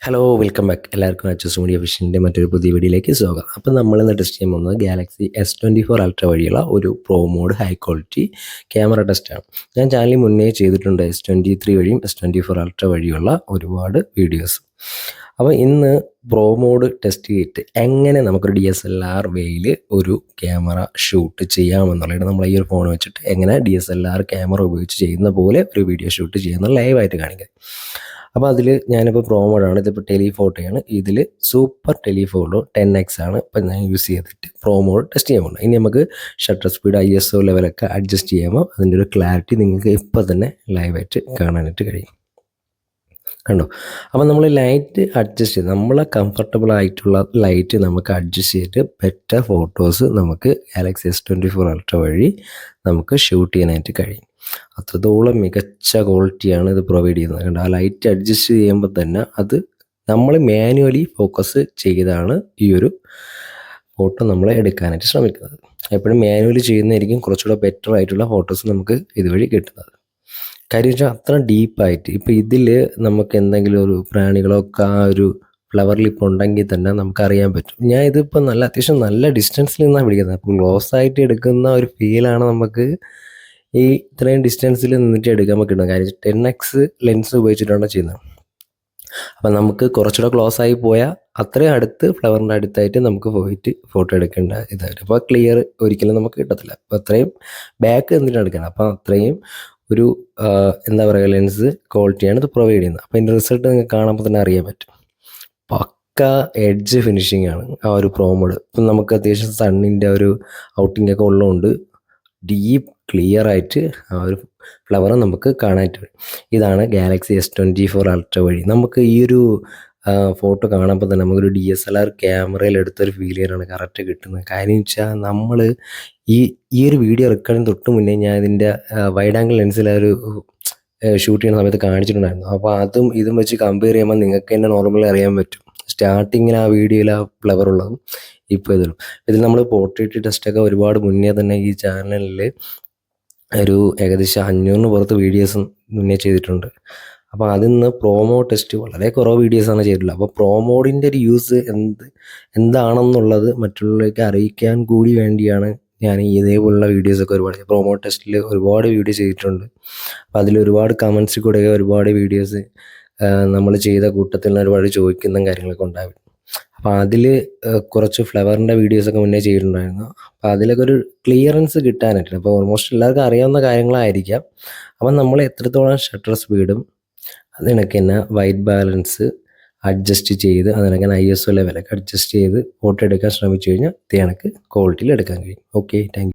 Hello welcome back. എല്ലാവർക്കും അച്ചസ് media വിഷൻ്റെ മറ്റൊരു പുതിയ വീഡിയോയിലേക്ക് സ്വാഗതം. അപ്പോൾ നമ്മളിന്ന് ടെസ്റ്റ് ചെയ്യാൻ പോകുന്നത് ഗാലക്സി S24 അൾട്ര വഴിയുള്ള ഒരു pro mode high quality camera ടെസ്റ്റാണ്. ഞാൻ ചാനലിൽ മുന്നേ ചെയ്തിട്ടുണ്ട് S23 വഴിയും S24 അൾട്ര വഴിയുള്ള ഒരുപാട് വീഡിയോസ്. അപ്പോൾ ഇന്ന് പ്രോ മോഡ് ടെസ്റ്റ് ചെയ്തിട്ട് എങ്ങനെ നമുക്കൊരു DSLR വേയിൽ ഒരു ക്യാമറ ഷൂട്ട് ചെയ്യാമെന്നുള്ളത് നമ്മൾ ഈ ഒരു ഫോൺ വെച്ചിട്ട് എങ്ങനെ DSLR ക്യാമറ ഉപയോഗിച്ച് ചെയ്യുന്ന പോലെ ഒരു വീഡിയോ ഷൂട്ട് ചെയ്യുന്നത് ലൈവായിട്ട് കാണിക്കുന്നത്. അപ്പോൾ അതിൽ ഞാനിപ്പോൾ പ്രോ മോഡാണ്, ഇതിപ്പോൾ ടെലിഫോട്ടോയാണ്. ഇതിൽ സൂപ്പർ ടെലിഫോട്ടോ 10x ആണ് ഇപ്പം ഞാൻ യൂസ് ചെയ്തിട്ട് പ്രോ മോഡ് ടെസ്റ്റ് ചെയ്യാൻ പോകുന്നത്. ഇനി നമുക്ക് ഷട്ടർ സ്പീഡ് ISO ലെവലൊക്കെ അഡ്ജസ്റ്റ് ചെയ്യുമ്പോൾ അതിൻ്റെ ഒരു ക്ലാരിറ്റി നിങ്ങൾക്ക് ഇപ്പോൾ തന്നെ ലൈവായിട്ട് കാണാനായിട്ട് കഴിയും. കണ്ടോ? അപ്പോൾ നമ്മൾ ലൈറ്റ് അഡ്ജസ്റ്റ് ചെയ്ത് നമ്മളെ കംഫർട്ടബിൾ ആയിട്ടുള്ള ലൈറ്റ് നമുക്ക് അഡ്ജസ്റ്റ് ചെയ്തിട്ട് ബെറ്റർ ഫോട്ടോസ് നമുക്ക് ഗാലക്സി S24 അൾട്ര വഴി നമുക്ക് ഷൂട്ട് ചെയ്യാനായിട്ട് കഴിയും. അത്രത്തോളം മികച്ച ക്വാളിറ്റിയാണ് ഇത് പ്രൊവൈഡ് ചെയ്യുന്നത്. കണ്ടോ? ആ ലൈറ്റ് അഡ്ജസ്റ്റ് ചെയ്യുമ്പോൾ തന്നെ അത് നമ്മൾ മാനുവലി ഫോക്കസ് ചെയ്താണ് ഈ ഒരു ഫോട്ടോ നമ്മൾ എടുക്കാനായിട്ട് ശ്രമിക്കുന്നത്. എപ്പോഴും മാനുവലി ചെയ്യുന്നതായിരിക്കും കുറച്ചുകൂടെ ബെറ്റർ ആയിട്ടുള്ള ഫോട്ടോസ് നമുക്ക് ഇതുവഴി കിട്ടുന്നത്. കാര്യം വെച്ചാൽ അത്ര ഡീപ്പായിട്ട് ഇപ്പോൾ ഇതിൽ നമുക്ക് എന്തെങ്കിലും ഒരു പ്രാണികളൊക്കെ ആ ഒരു ഫ്ലവറിൽ ഇപ്പോൾ ഉണ്ടെങ്കിൽ തന്നെ നമുക്കറിയാൻ പറ്റും. ഞാൻ ഇതിപ്പോൾ അത്യാവശ്യം നല്ല ഡിസ്റ്റൻസിൽ നിന്നാണ് പിടിക്കുന്നത്. അപ്പോൾ ക്ലോസ് ആയിട്ട് എടുക്കുന്ന ഒരു ഫീലാണ് നമുക്ക് ഈ ഇത്രയും ഡിസ്റ്റൻസിൽ നിന്നിട്ട് എടുക്കാൻ പറ്റുന്നത്. കാര്യം 10x ലെൻസ് ഉപയോഗിച്ചിട്ടാണ് ചെയ്യുന്നത്. അപ്പം നമുക്ക് കുറച്ചുകൂടെ ക്ലോസ് ആയി പോയാൽ അത്രയും അടുത്ത് ഫ്ലവറിൻ്റെ അടുത്തായിട്ട് നമുക്ക് പോയിട്ട് ഫോട്ടോ എടുക്കേണ്ട ഇതായിട്ട് അപ്പോൾ ക്ലിയർ ഒരിക്കലും നമുക്ക് കിട്ടത്തില്ല. അപ്പോൾ അത്രയും ബാക്ക് എന്നിട്ടാണ് എടുക്കണം. അപ്പോൾ അത്രയും ഒരു എന്താ പറയുക ലെൻസ് ക്വാളിറ്റിയാണ് ഇത് പ്രൊവൈഡ് ചെയ്യുന്നത്. അപ്പോൾ ഇതിൻ്റെ റിസൾട്ട് നിങ്ങൾക്ക് കാണുമ്പോൾ തന്നെ അറിയാൻ പറ്റും. പക്ക എഡ്ജ് ഫിനിഷിംഗ് ആണ് ആ ഒരു പ്രോ മോഡ്. ഇപ്പം നമുക്ക് അത്യാവശ്യം സണ്ണിൻ്റെ ഒരു ഔട്ടിംഗ് ഒക്കെ ഉള്ളതുകൊണ്ട് ഡീപ്പ് ക്ലിയർ ആയിട്ട് ആ ഒരു ഫ്ലവർ നമുക്ക് കാണാനായിട്ട് വരും. ഇതാണ് ഗാലക്സി S24 അൾട്ര വഴി നമുക്ക് ഈ ഒരു ഫോട്ടോ കാണുമ്പോൾ തന്നെ നമുക്കൊരു DSLR ക്യാമറയിൽ എടുത്തൊരു ഫീൽ ചെയ്യാനാണ് കറക്റ്റ് കിട്ടുന്നത്. കാര്യം വെച്ചാൽ നമ്മൾ ഈ ഒരു വീഡിയോ റെക്കോർഡിന് തൊട്ട് മുന്നേ ഞാൻ ഇതിൻ്റെ വൈഡ് ആംഗിൾ ലെൻസിൽ ഒരു ഷൂട്ട് ചെയ്യുന്ന സമയത്ത് കാണിച്ചിട്ടുണ്ടായിരുന്നു. അപ്പോൾ അതും ഇതും വെച്ച് കമ്പയർ ചെയ്യുമ്പോൾ നിങ്ങൾക്ക് തന്നെ നോർമലി അറിയാൻ പറ്റും സ്റ്റാർട്ടിങ്ങിൽ ആ വീഡിയോയിൽ ആ ഫ്ലവർ ഉള്ളതും ഇപ്പോൾ ഇതിൽ നമ്മൾ പോർട്രേറ്റ് ടെസ്റ്റൊക്കെ ഒരുപാട് മുന്നേ തന്നെ ഈ ചാനലിൽ ഒരു ഏകദേശം 500 പുറത്ത് വീഡിയോസ് മുന്നേ ചെയ്തിട്ടുണ്ട്. അപ്പോൾ അതിൽ നിന്ന് പ്രോമോ ടെസ്റ്റ് വളരെ കുറവ് വീഡിയോസാണ് ചെയ്തിട്ടുള്ളത്. അപ്പോൾ പ്രോമോഡിൻ്റെ ഒരു യൂസ് എന്താണെന്നുള്ളത് മറ്റുള്ളവർക്ക് അറിയിക്കാൻ കൂടി വേണ്ടിയാണ് ഞാൻ ഇതേപോലുള്ള വീഡിയോസൊക്കെ ഒരുപാട് പ്രോമോ ടെസ്റ്റിൽ ഒരുപാട് വീഡിയോ ചെയ്തിട്ടുണ്ട്. അപ്പോൾ അതിൽ ഒരുപാട് കമൻസിൽ കൂടെയൊക്കെ ഒരുപാട് വീഡിയോസ് നമ്മൾ ചെയ്ത കൂട്ടത്തിൽ നിന്ന് ഒരുപാട് ചോദിക്കുന്ന കാര്യങ്ങളൊക്കെ ഉണ്ടാവും. അപ്പോൾ അതിൽ കുറച്ച് ഫ്ലവറിൻ്റെ വീഡിയോസൊക്കെ മുന്നേ ചെയ്തിട്ടുണ്ടായിരുന്നു. അപ്പോൾ അതിലൊക്കെ ഒരു ക്ലിയറൻസ് കിട്ടാനായിട്ടുണ്ട്. അപ്പോൾ ഓൾമോസ്റ്റ് എല്ലാവർക്കും അറിയാവുന്ന കാര്യങ്ങളായിരിക്കാം. അപ്പം നമ്മൾ എത്രത്തോളം ഷട്ടർ സ്പീഡും അതിനൊക്കെ തന്നെ വൈറ്റ് ബാലൻസ് അഡ്ജസ്റ്റ് ചെയ്ത് അതിനൊക്കെ ISO ലെവലൊക്കെ അഡ്ജസ്റ്റ് ചെയ്ത് ഫോട്ടോ എടുക്കാൻ ശ്രമിച്ചു കഴിഞ്ഞാൽ ഇത് കണക്ക് ക്വാളിറ്റിയിൽ എടുക്കാൻ കഴിയും. Okay, thank you.